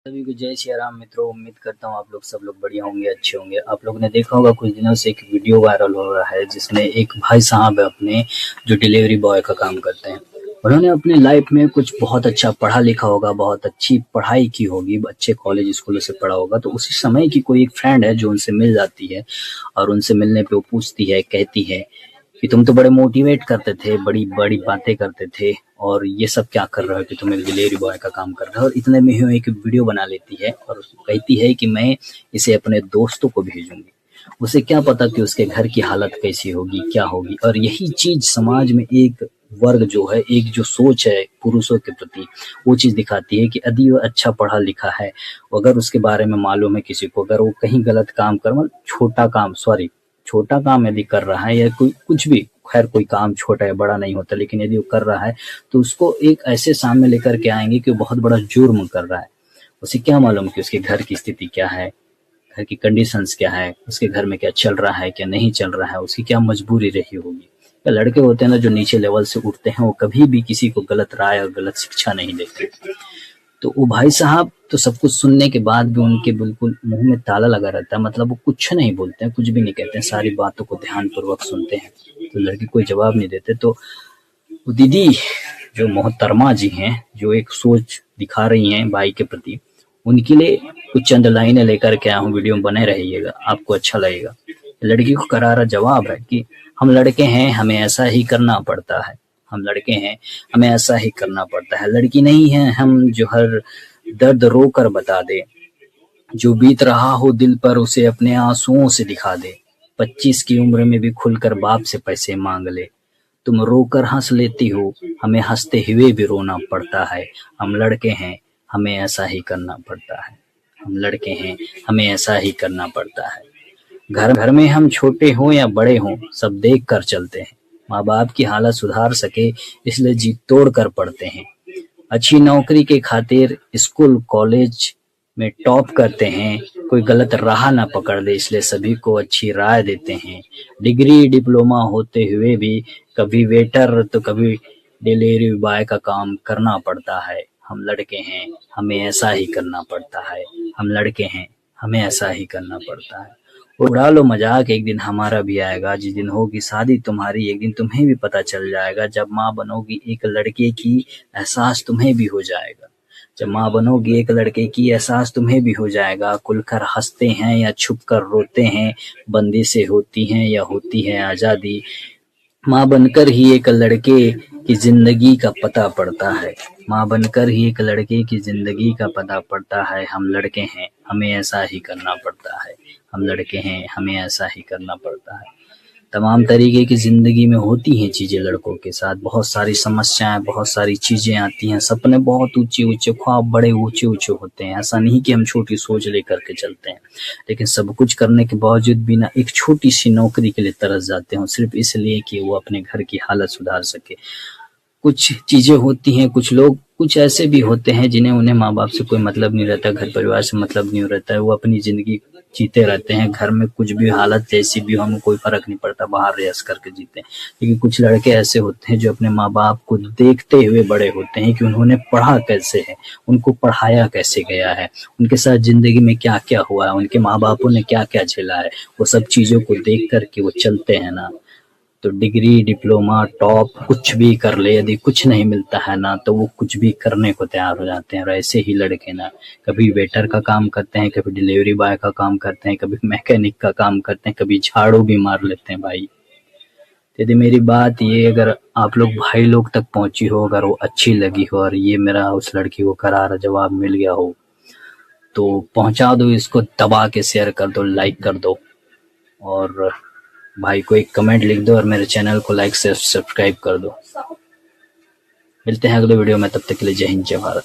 सभी को जय श्री राम मित्रों। उम्मीद करता हूँ आप लोग सब लोग बढ़िया होंगे, अच्छे होंगे। आप लोगों ने देखा होगा कुछ दिनों से एक वीडियो वायरल हो रहा है जिसमें एक भाई साहब अपने जो डिलीवरी बॉय का काम करते हैं, उन्होंने अपने लाइफ में कुछ बहुत अच्छा पढ़ा लिखा होगा, बहुत अच्छी पढ़ाई की होगी, अच्छे कॉलेज स्कूलों से पढ़ा होगा। तो उसी समय की कोई एक फ्रेंड है जो उनसे मिल जाती है और उनसे मिलने पे वो पूछती है, कहती है कि तुम तो बड़े मोटिवेट करते थे, बड़ी बड़ी बातें करते थे और ये सब क्या कर रहे हो कि तुम एक डिलीवरी बॉय का काम कर रहे हो। और इतने में ही एक वीडियो बना लेती है और कहती है कि मैं इसे अपने दोस्तों को भेजूंगी। उसे क्या पता कि उसके घर की हालत कैसी होगी, क्या होगी। और यही चीज समाज में एक वर्ग जो है, एक जो सोच है पुरुषों के प्रति, वो चीज दिखाती है कि यदि वो अच्छा पढ़ा लिखा है, अगर उसके बारे में मालूम है किसी को, अगर वो कहीं गलत काम कर, मतलब छोटा काम यदि कर रहा है या कोई कुछ भी, खैर कोई काम छोटा है बड़ा नहीं होता, लेकिन यदि वो कर रहा है तो उसको एक ऐसे सामने लेकर के आएंगे कि वो बहुत बड़ा जुर्म कर रहा है। उसे क्या मालूम कि उसके घर की स्थिति क्या है, घर की कंडीशंस क्या है, उसके घर में क्या चल रहा है, क्या नहीं चल रहा है, उसकी क्या मजबूरी रही होगी। या लड़के होते हैं ना जो नीचे लेवल से उठते हैं, वो कभी भी किसी को गलत राय और गलत शिक्षा नहीं देते। तो वो भाई साहब तो सब कुछ सुनने के बाद भी उनके बिल्कुल मुंह में ताला लगा रहता है, मतलब वो कुछ नहीं बोलते हैं, कुछ भी नहीं कहते हैं, सारी बातों को ध्यानपूर्वक सुनते हैं। तो लड़की कोई जवाब नहीं देते। तो वो दीदी जो मोहतरमा जी हैं, जो एक सोच दिखा रही हैं भाई के प्रति, उनके लिए कुछ चंद लाइनें लेकर के आया हूँ, वीडियो में बने रहिएगा, आपको अच्छा लगेगा। लड़की को करारा जवाब है कि हम लड़के हैं, हमें ऐसा ही करना पड़ता है, हम लड़के हैं, हमें ऐसा ही करना पड़ता है। लड़की नहीं है हम जो हर दर्द रो कर बता दे, जो बीत रहा हो दिल पर उसे अपने आंसुओं से दिखा दे। 25 की उम्र में भी खुलकर बाप से पैसे मांग ले, तुम रोकर हंस लेती हो, हमें हंसते हुए भी रोना पड़ता है। हम लड़के हैं, हमें ऐसा ही करना पड़ता है, हम लड़के हैं, हमें ऐसा ही करना पड़ता है। घर घर में हम छोटे हों या बड़े हों, सब देख कर चलते हैं। माँ बाप की हालत सुधार सके इसलिए जी तोड़ कर पढ़ते हैं। अच्छी नौकरी के खातिर स्कूल कॉलेज में टॉप करते हैं। कोई गलत राह ना पकड़ ले इसलिए सभी को अच्छी राय देते हैं। डिग्री डिप्लोमा होते हुए भी कभी वेटर तो कभी डिलीवरी बॉय का काम करना पड़ता है। हम लड़के हैं, हमें ऐसा ही करना पड़ता है, हम लड़के हैं, हमें ऐसा ही करना पड़ता है। उड़ा लो मजाक, एक दिन हमारा भी आएगा। जिस दिन होगी शादी तुम्हारी एक दिन तुम्हें भी पता चल जाएगा। जब माँ बनोगी एक लड़के की एहसास तुम्हें भी हो जाएगा। जब माँ बनोगी एक लड़के की एहसास तुम्हें भी हो जाएगा। खुलकर हंसते हैं या छुप कर रोते हैं, बंदी से होती हैं या होती है आज़ादी। माँ बनकर ही एक लड़के की जिंदगी का पता पड़ता है, माँ बनकर ही एक लड़के की जिंदगी का पता पड़ता है। हम लड़के हैं, हमें ऐसा ही करना पड़ता है, हम लड़के हैं, हमें ऐसा ही करना पड़ता है। तमाम तरीके की ज़िंदगी में होती हैं चीज़ें लड़कों के साथ, बहुत सारी समस्याएं, बहुत सारी चीज़ें आती हैं। सपने बहुत ऊंचे ऊंचे, ख्वाब बड़े ऊंचे ऊंचे होते हैं। ऐसा नहीं कि हम छोटी सोच लेकर के चलते हैं, लेकिन सब कुछ करने के बावजूद भी ना एक छोटी सी नौकरी के लिए तरस जाते हैं, सिर्फ इसलिए कि वो अपने घर की हालत सुधार सके। कुछ चीज़ें होती हैं, कुछ लोग कुछ ऐसे भी होते हैं जिन्हें उन्हें माँ बाप से कोई मतलब नहीं रहता, घर परिवार से मतलब नहीं रहता है, वो अपनी ज़िंदगी जीते रहते हैं। घर में कुछ भी हालत जैसी भी हो, हमें कोई फ़र्क नहीं पड़ता, बाहर रेस करके जीते हैं। लेकिन कुछ लड़के ऐसे होते हैं जो अपने माँ बाप को देखते हुए बड़े होते हैं कि उन्होंने पढ़ा कैसे है, उनको पढ़ाया कैसे गया है, उनके साथ ज़िंदगी में क्या क्या हुआ है, उनके माँ बापों ने क्या क्या झेला है। वो सब चीज़ों को देख कर के वो चलते हैं ना। तो डिग्री डिप्लोमा टॉप कुछ भी कर ले, यदि कुछ नहीं मिलता है ना तो वो कुछ भी करने को तैयार हो जाते हैं। और ऐसे ही लड़के ना कभी वेटर का काम करते हैं, कभी डिलीवरी बॉय का काम करते हैं, कभी मैकेनिक का काम करते हैं, कभी झाड़ू भी मार लेते हैं भाई। यदि मेरी बात ये अगर आप लोग भाई लोग तक पहुंची हो, अगर वो अच्छी लगी हो और ये मेरा उस लड़की को करारा जवाब मिल गया हो, तो पहुंचा दो इसको, दबा के शेयर कर दो, लाइक कर दो और भाई को एक कमेंट लिख दो और मेरे चैनल को लाइक से सब्सक्राइब कर दो। मिलते हैं अगले वीडियो में, तब तक के लिए जय हिंद जय भारत।